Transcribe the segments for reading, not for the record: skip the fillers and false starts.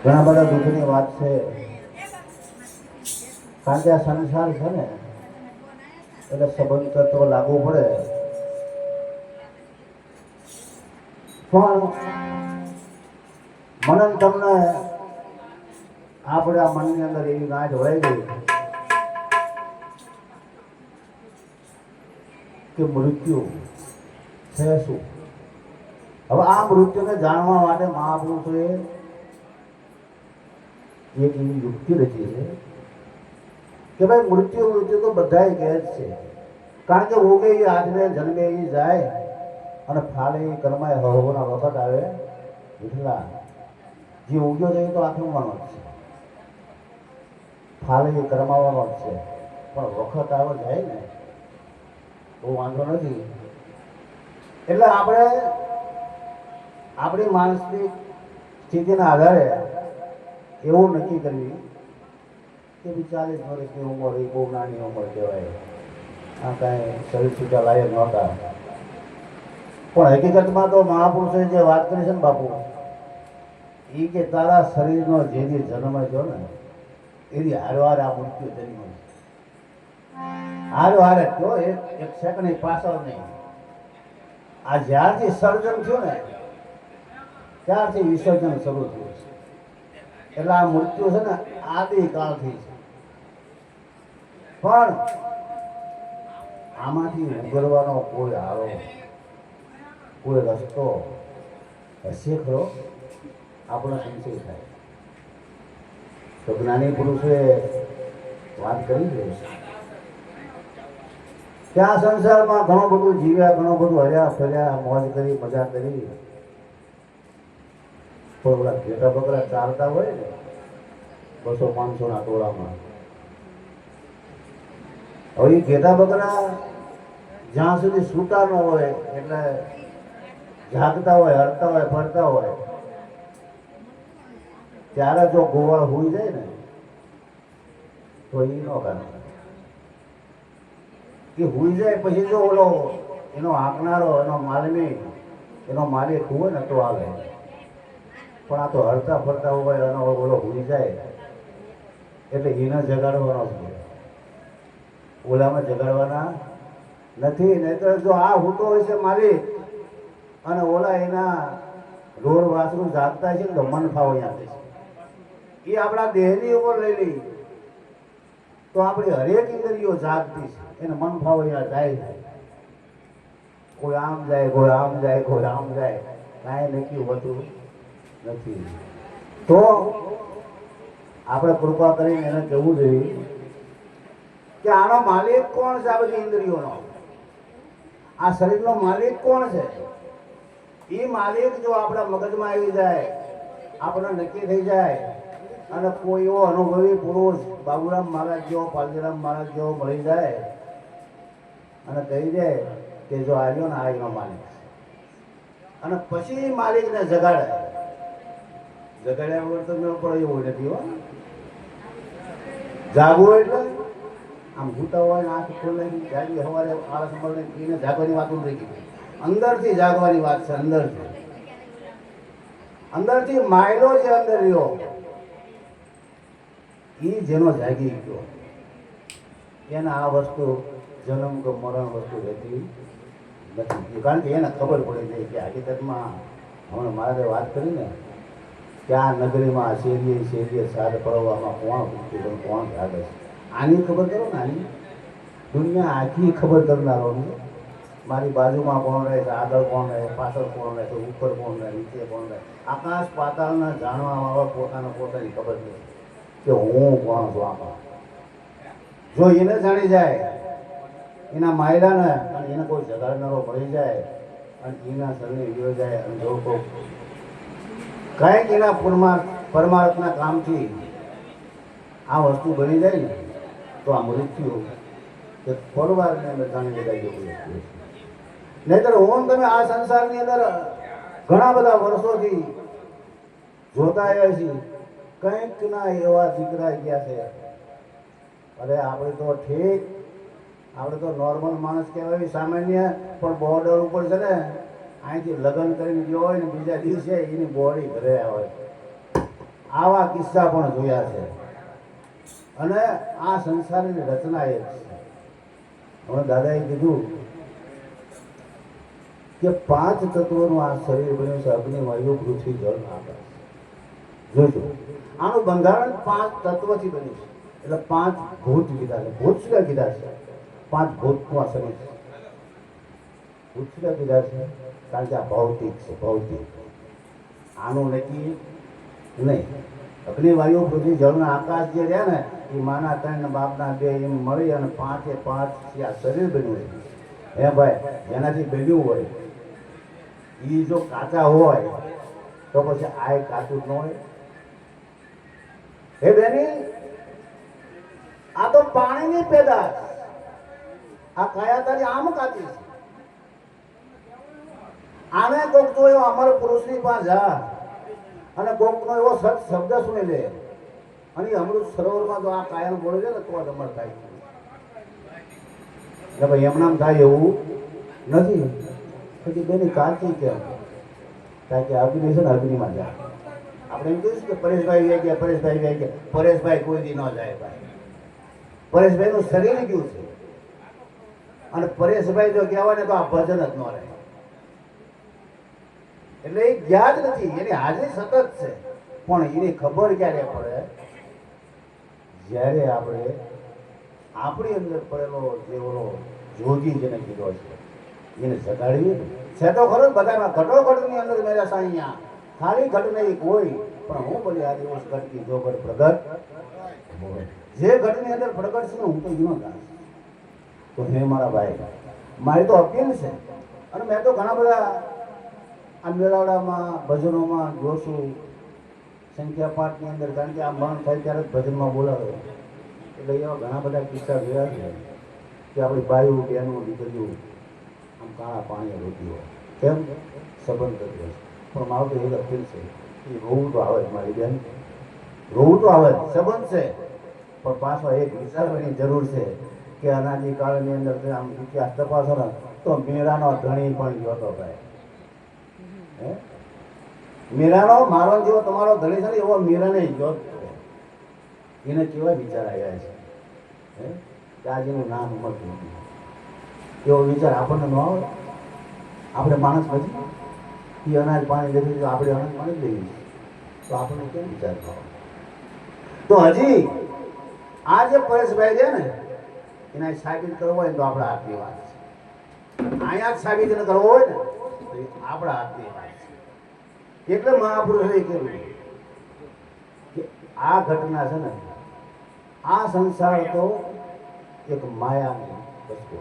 ઘણા બધા દુઃખની વાત છે, કારણ કે આ સંસાર છે ને એટલે સંબંધ તત્વ લાગુ પડે. પણ મને તમને આપણે આ મનની અંદર એવી ગાંઠ વળાઈ ગઈ કે મૃત્યુ છે શું. હવે આ મૃત્યુને જાણવા માટે મહાપુરુષોએ એક એવી યુક્તિ રચી છે કે ભાઈ મૃત્યુ તો બધાય કહે જ છે, કારણ કે ઉગે એ આજને જન્મે એ જાય અને ફાળે એ કર્માય હળવોના વખત આવે વિઠલા. જે ઉગ્યો છે એ તો આત્મવાનો જ છે, ફાળે એ કર્માવાનો જ છે, પણ વખત આવે જાય ને બહુ વાંધો નથી. એટલે આપણે આપણી માનસિક સ્થિતિના આધારે એવું નક્કી કરવી કે 40 વર્ષની ઉંમર એ બહુ નાની ઉંમર કહેવાય, આ કાંઈ શરીર છૂટા લાયક નહોતા. પણ હકીકતમાં તો મહાપુરુષોએ જે વાત કરી છે ને બાપુ, એ કે તારા શરીરનો જે જન્મ થયો ને એની હારવાર આ મૃત્યુ જન્મ છે. હારવાર જ થયો, એક સેકન્ડ પાછળ નહીં. આ જ્યારથી સર્જન થયું ને ત્યારથી વિસર્જન શરૂ થયું છે. એટલે આ મૃત્યુ છે ને આદિકાળથી છે, પણ આમાંથી ઉગરવાનો કોઈ આરો કોઈ રસ્તો હશે ખરો? આપણો સંશય થાય. તો જ્ઞાની પુરુષોએ વાત કરી છે કે આ સંસારમાં ઘણું બધું જીવ્યા, ઘણું બધું હર્યા ફર્યા, મોજ કરી, મજા કરી, પણ ઓલા ઘેટા બકરા ચાલતા હોય ને 200-500 ના ટોળામાં, હવે એ ઘેટા બકરા જ્યાં સુધી છૂટા ન હોય એટલે જાગતા હોય, હરતા હોય, ફરતા હોય, ત્યારે જો ગોવાળ હોઈ જાય ને તો એ ન કરે. એ હોઈ જાય પછી જો ઓલો એનો હાંકનારો, એનો માલમી, એનો માલિક હોય ને તો આવે. પણ આ તો હરતા ફરતા હોય અને ઓલો હોઈ જાય એટલે એને જગાડવાનો છે, ઓલામાં જગાડવાના નથી. નહીં તો જો આ હોતો હોય છે માલિક અને ઓલા એના ઢોર વાસરું જાગતા છે ને તો મન ફાવો અહીંયા છે. એ આપણા દેહની ઉપર લઈ લઈ તો આપણી હરેક ઇન્દ્રિયો જાગતી છે, એને મન ફાવો અહીંયા જાય છે. કોઈ આમ જાય, કોઈ આમ જાય, કોઈ આમ જાય, કાંઈ નક્કી હોતું નથી. તો આપણે કૃપા કરીને એને કહેવું જોઈએ કે આનો માલિક કોણ છે? આ બધી ઇન્દ્રિયોનો, આ શરીરનો માલિક કોણ છે? એ માલિક જો આપણા મગજમાં આવી જાય, આપણને નક્કી થઈ જાય અને કોઈ એવો અનુભવી પુરુષ બાબુરામ મહારાજ જેવો, પાલજીરામ મહારાજ જેવો મળી જાય અને કહી દે કે જો આવ્યો ને આ એનો માલિક છે, અને પછી માલિકને જગાડે. જગાડ્યા વગર તો મેળ પડે એવું નથી હો. જાગવું એટલે આમ ભૂતા હોય ને આંખ ખોલે જાગી સવારે આળસ મળે એને જાગવાની વાત નથી કીધી. અંદરથી જાગવાની વાત છે. અંદરથી માયલો જે અંદર રહ્યો એ જેનો જાગી ગયો એને આ વસ્તુ જન્મ કે મરણ વસ્તુ રહેતી નથી. કારણ કે એને ખબર પડી જાય કે હકીકતમાં હમણાં મારે વાત કરી ને કે આ નગરીમાં શેરીએ સાદ પડવામાં કોણ ભૂખતું, કોણ જાગે છે, આની ખબર કરો ને. આની દુનિયા આખી ખબર કરનારોની. મારી બાજુમાં કોણ રહે છે, આગળ કોણ રહે, પાછળ કોણ રહે છે, ઉપર કોણ રહે, નીચે કોણ રહે, આકાશ પાતાળના જાણવામાં પોતાની ખબર છે કે હું કોણ છું. આમાં જો એને જાણી જાય, એના માયલાને અને એને કોઈ જગાડનારો મળી જાય અને એના શરણે વિયો જાય અને જો કોઈ કંઈક એના પરમાર્થના કામથી આ વસ્તુ બની જાય ને તો આ મૃત્યુ એક પરિવારની અંદર જાણી લેતા જેવું વસ્તુ છે. નહીંતર હું તમે આ સંસારની અંદર ઘણા બધા વર્ષોથી જોતા આવ્યા છીએ, કંઈક ના એવા દીકરા ગયા છે. અરે આપણે તો ઠીક, આપણે તો નોર્મલ માણસ કહેવાય સામાન્ય, પણ બોર્ડર ઉપર છે ને અહીંથી લગ્ન કરીને ગયો હોય ને બીજા દિવસે એની બોડી ઘરે આવે. આવા કિસ્સા પણ જોયા છે. અને આ સંસારની રચના એ છે. હવે દાદાએ કીધું કે 5 તત્વોનું આ શરીર બન્યું છે: અગ્નિ, વાયુ, પૃથ્વી, જળ, આકાશ. જોજો, આનું બંધારણ 5 તત્વથી બન્યું છે. એટલે 5 ભૂત કીધા છે. ભૂત શું કીધા છે? 5 ભૂતનું આ શરીર છે. ભૂત શું કીધા છે? કારણ કે આ ભૌતિક છે. ભૌતિક આનું નક્કી નહીં. અગ્નિ, વાયુ, પૃથ્વી, જળ અને આકાશ જે રહ્યા ને એ માના 3 ને બાપના 2 એમ મળી અને 5 એ 5 આ શરીર બન્યું છે. હે ભાઈ, જેનાથી બન્યું હોય એ જો કાચા હોય તો પછી આ કાચું જ ન હોય. હે બેની, આ તો પાણીની પેદાશ. આ કયા તારી આમ કાચી છે. આને કોક તો એવો અમર પુરુષની પાસે જા અને કોકનો એવો સત શબ્દ સુની લે અને અમૃત સરોવરમાં જો આ કાયમ બોલે છે ને તો જ અમર થાય. એટલે ભાઈ એમ નામ થાય એવું નથી. પછી બેની કાચી કેમ? કારણ કે અગ્નિ છે ને અગ્નિમાં જાય. આપણે એમ કહીશું કે પરેશભાઈ વહી ગયા, પરેશભાઈ વહી ગયા. પરેશભાઈ કોઈ દી ન જાય ભાઈ. પરેશભાઈનું શરીર ગયું છે અને પરેશભાઈ જો કહેવાય ને તો આ ભજન જ ન રહે. એટલે એ ગયા જ નથી. એની હાજરી સતત છે. પણ એની ખબર ક્યારે પડે? જ્યારે આપણે આપણી અંદર પડેલો જે ઓલો જોગી જેને કીધો છે એને જગાડીએ છે. તો ખરો બધામાં ઘટોઘટની અંદર મેરા સાઈયા ખાલી ઘટ નહીં કોઈ, પણ હું બોલી આ દિવસ ઘટકી જો ઘટ પ્રગટ. જે ઘટની અંદર પ્રગટ છે ને હું તો એનો દાસ. તો હે મારા ભાઈ, મારી તો અપીલ છે. અને મેં તો ઘણા બધા આ મેળાવડામાં ભજનોમાં જોશું સંખ્યા પાઠની અંદર. કારણ કે આ મન થાય ત્યારે જ ભજનમાં બોલાવે. એટલે એવા ઘણા બધા કિસ્સા જોયા છે કે આપણી બાયું, બહેનો, દીકરીઓ આમ કાળા પાણી રોતી હોય. કેમ? સંબંધ કરી છે. પણ મારું તો એક અપીલ છે કે રોવું તો આવે જ મારી બેન, રોવું તો આવે જ. સંબંધ છે પણ પાછો એક વિચારવાની જરૂર છે કે અનાજી કાળની અંદર આમ ઇતિહાસ તપાસો ને તો મીરાનો ધણી પણ ગયો હતો ભાઈ. મીરાનો મારો જેવો તમારો ધણી છે ને એવો મીરાને ગયો. એને કેવા વિચાર આવ્યા છે કે આજે એનું નામ મળતું નથી. એવો વિચાર આપણને ન આવે? આપણે માણસ નથી? એ અનાજ પાણી લેતું તો આપણે અનાજ પાણી લઈએ તો આપણને કેમ વિચાર થવા? તો હજી આ જે પરેશભાઈ છે ને એના સાબિત કરવો હોય તો આપણા હાથની વાત છે. અહીંયા જ સાબિત કરવો હોય ને તો આપણા હાથની વાત છે. એટલે મહાપુરુષોએ કીધું કે આ ઘટના છે ને, આ સંસાર તો એક માયાની વસ્તુ છે.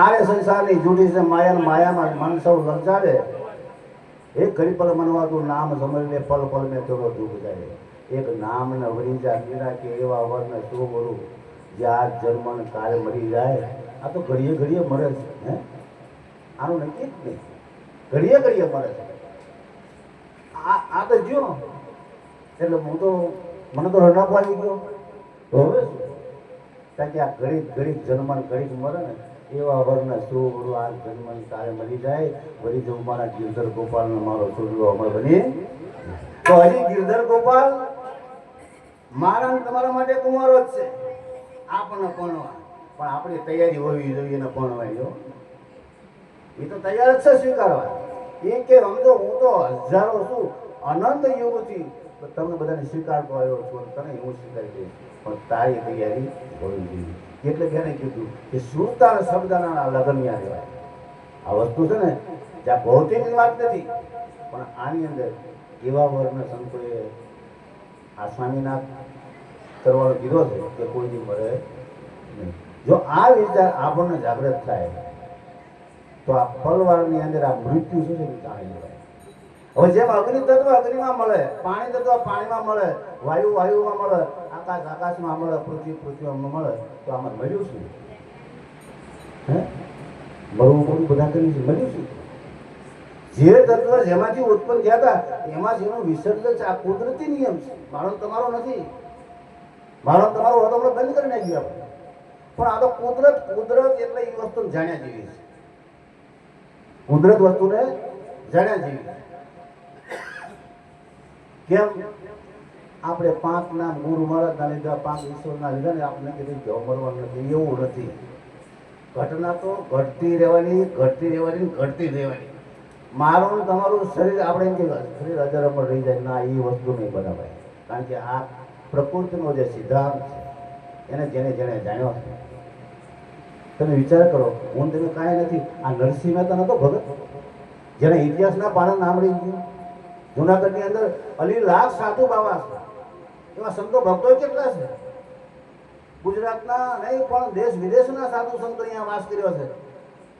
આરે સંસારની જૂઠી છે માયા. માયામાં મન સૌ લલચાવે. એક ઘડી પલ મનવાતું નામ સમજ લે, પલ પલ મેં તેરો દુઃખ જાય. એક નામ ને વળી જા મીરા કે એવા વરને શું બોલું જ્યાં જન્મન કાલે મરી જાય. આ તો ઘડીએ ઘડીએ મરે છે. હે, આનું નક્કી જ નહીં. ઘડીએ ઘડીએ મરે છે. આ તો જો એટલે હું તો મને તો રડાપ આવી ગયો. તો હવે શું? કારણ કે આ ઘડીક ઘડીક જન્મન ઘડીક મરે ને એવા વરને શું બોલું આ જન્મન કાલે મરી જાય. વળી જવું મારા ગિરધર ગોપાલ ને મારો છોડલો અમર બની. તો હજી ગિરધર ગોપાલ મારા તમારા માટે કુંવારો જ છે. આપણને ભણવા પણ આપણી તૈયારી હોવી જોઈએ એને ભણવાની. એ તો તૈયાર જ છે સ્વીકારવા. એ કે સમજો હું તો હજારો છું અનંત યુગથી તમને બધાને સ્વીકારતો આવ્યો છું, તને હું સ્વીકારી દઈશ, પણ તારી તૈયારી હોવી જોઈએ. એટલે એને કીધું કે સુરતા શબ્દના લગનિયા કહેવાય. આ વસ્તુ છે ને જ્યાં ભૌતિકની વાત નથી પણ આની અંદર એવા વર્ગને સંતોએ આ સ્વામીનાથ કરવાનો કીધો છે કે કોઈની મળે નહીં. જો આ વિચાર આપણને જાગૃત થાય તો આ પલવાળની અંદર આ મૃત્યુ છે ને જાણી લેવાય. હવે જેમ અગ્નિ તત્વ અગ્નિમાં મળે, પાણી તત્વ પાણીમાં મળે, વાયુ વાયુમાં મળે, આકાશ આકાશમાં મળે, પૃથ્વી પૃથ્વીમાં મળે, તો આમાં મળ્યું શું? હે, મળવું મળવું બધા કર્યું છે, મળ્યું શું? જે તત્વ જેમાંથી ઉત્પન્ન થયા હતા એમાં જેનું વિસર્જન છે. આ કુદરતી નિયમ છે, મારો તમારો નથી. મારો તમારો હતો આપણે બંધ કરી નાખ્યું આપણે. પણ આ તો કુદરત. કુદરત એટલે એ વસ્તુ જાણ્યા જેવી છે. કુદરત વસ્તુને જાણ્યા જેવી. કેમ આપણે પાંચના ગુરુ મહારાજના લીધા, પાંચ ઈશ્વરના લીધા ને આપણે કીધું કે મરવાનું નથી, એવું નથી. ઘટના તો ઘટતી રહેવાની, ઘટતી રહેવાની, ઘટતી રહેવાની. મારું તમારું શરીર આપણે એમ કે શરીર અજર અમર રહી જાય, ના એ વસ્તુ નહીં બનાવાય. કારણ કે આ પ્રકૃતિનો જે સિદ્ધાંત છે એને જેને જેને જાણ્યો છે. તમે વિચાર કરો, હું તમે કાંઈ નથી. આ નરસિંહ મહેતા નતો ભગત, જેને ઇતિહાસના પાના નામ રહી ગયું. જુનાગઢની અંદર અલી લાખ સાધુ બાવા છે, એવા સંતો ભક્તો કેટલા છે. ગુજરાતના નહીં પણ દેશ વિદેશના સાધુ સંતો અહીંયા વાસ કર્યો છે.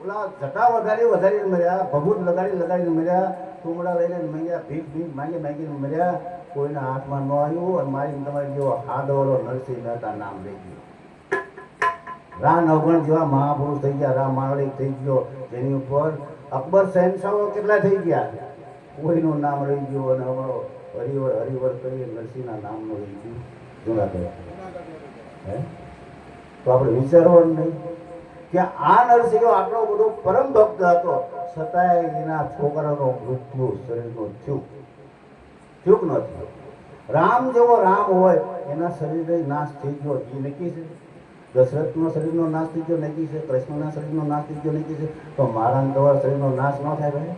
ઓલા જટા વધારી મર્યા, ભભૂત લગાડીને મર્યા, ટુમડા લઈને મર્યા, ભીખ માંગીને મર્યા. કોઈના હાથમાં ન આવ્યું અને મારી તમારી જેવો હાદવલો નરસિંહ મહેતા નામ રહી ગયું. રા નવગણ જેવા મહાપુરુષ થઈ ગયા, રા માણલિક થઈ ગયો, જેની ઉપર અકબર શહેનશાહો કેટલા થઈ ગયા, કોઈનું નામ રહી ગયું. અને અમારો હરિવર કરી નરસિંહના નામનું રહી ગયું જુનાગઢ. હે તો આપણે વિચારવાનું નહીં કે આ નરસિંહ આટલો બધો પરમ ભક્ત હતો, છતાંય એના છોકરાનો મૃત્યુ શરીરનું થયું કે ન થયું. રામ જેવો રામ હોય એના શરીરે નાશ થઈ ગયો એ નક્કી છે. દશરથનો શરીરનો નાશ થઈ ગયો નક્કી છે. કૃષ્ણના શરીરનો નાશ થઈ ગયો નક્કી છે. તો મારા તમારા શરીરનો નાશ ન થાય ભાઈ?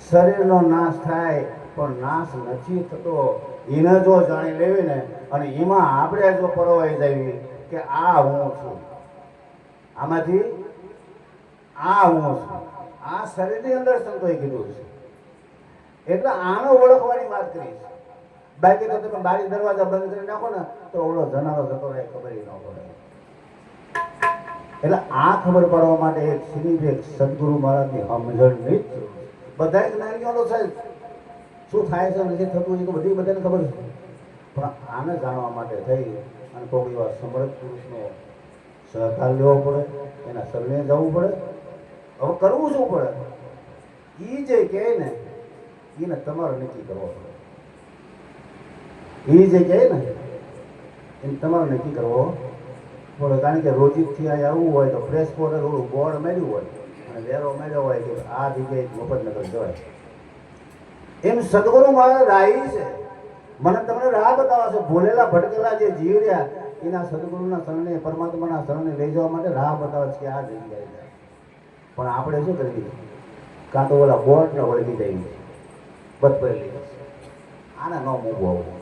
શરીરનો નાશ થાય પણ નાશ નથી થતો. એને જો જાણી લેવી ને અને એમાં આપણે જો પરોવાઈ જઈએ કે આ હું છું, આમાંથી આ હું છું, આ શરીરની અંદર સંતોએ કીધું છે. એટલે આનો ઓળખવાની વાત કરી છે. બાકી તો તમે બારી દરવાજા બંધ કરી નાખો ને તો ઓલો જનારો જતો રહે, ખબર ન પડે. એટલે આ ખબર પડવા માટે એક શ્રી સદગુરુ મહારાજની સમજણની જ જરૂર છે. બધા જ્ઞાનીઓ સાહેબ શું થાય છે નથી થતું એ તો બધાને ખબર છે, પણ આને જાણવા માટે થઈ અને કોઈ એવા સમર્થ પુરુષનો સહકાર લેવો પડે, એના શરણે જવું પડે. હવે કરવું શું પડે? એ જે કહે ને એને તમારે નક્કી કરવો પડે. એ જે કહે ને એને તમારે નક્કી કરવો પડે. કારણ કે રોજીથી અહીં આવવું હોય તો પ્રેસ પર થોડું બોર્ડ મેળ્યું હોય અને વેરો મેળ્યો હોય કે આ જગ્યાએ મફતનગર જવાય. એમ સદગુરુ મારા રાહી છે, મને તમને રાહ બતાવે છે. ભૂલેલા ભટકેલા જે જીવ રહ્યા એના સદગુરુના શરણે, પરમાત્માના શરણે લઈ જવા માટે રાહ બતાવે છે કે આ જગ્યાએ જાય. પણ આપણે શું કરી દીધું? કાં તો ઓલા બોર્ડને વળગી જઈએ, બધ પડેલી આને ન મૂકવો આવું,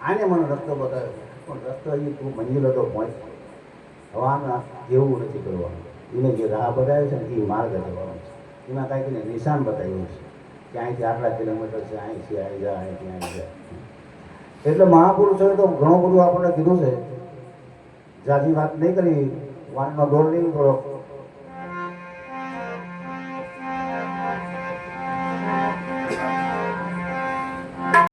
આને મને રસ્તો બતાવ્યો પણ રસ્તો એ તું મંજિલ હતો પહોંચ. હવે આને જેવું નથી કરવાનું. એને જે રાહ બતાવ્યો છે ને એ માર્ગ જવાનો છે. એમાં કાંઈક એને નિશાન બતાવ્યું છે કે અહીંથી આટલા કિલોમીટર છે, અહીંથી અહીં જાય, અહીંથી અહીં જાય. એટલે મહાપુરુષોએ તો ઘણું બધું આપણને કીધું છે. જાજી વાત નહીં કરી, વાનનો દોર નહીં કરો.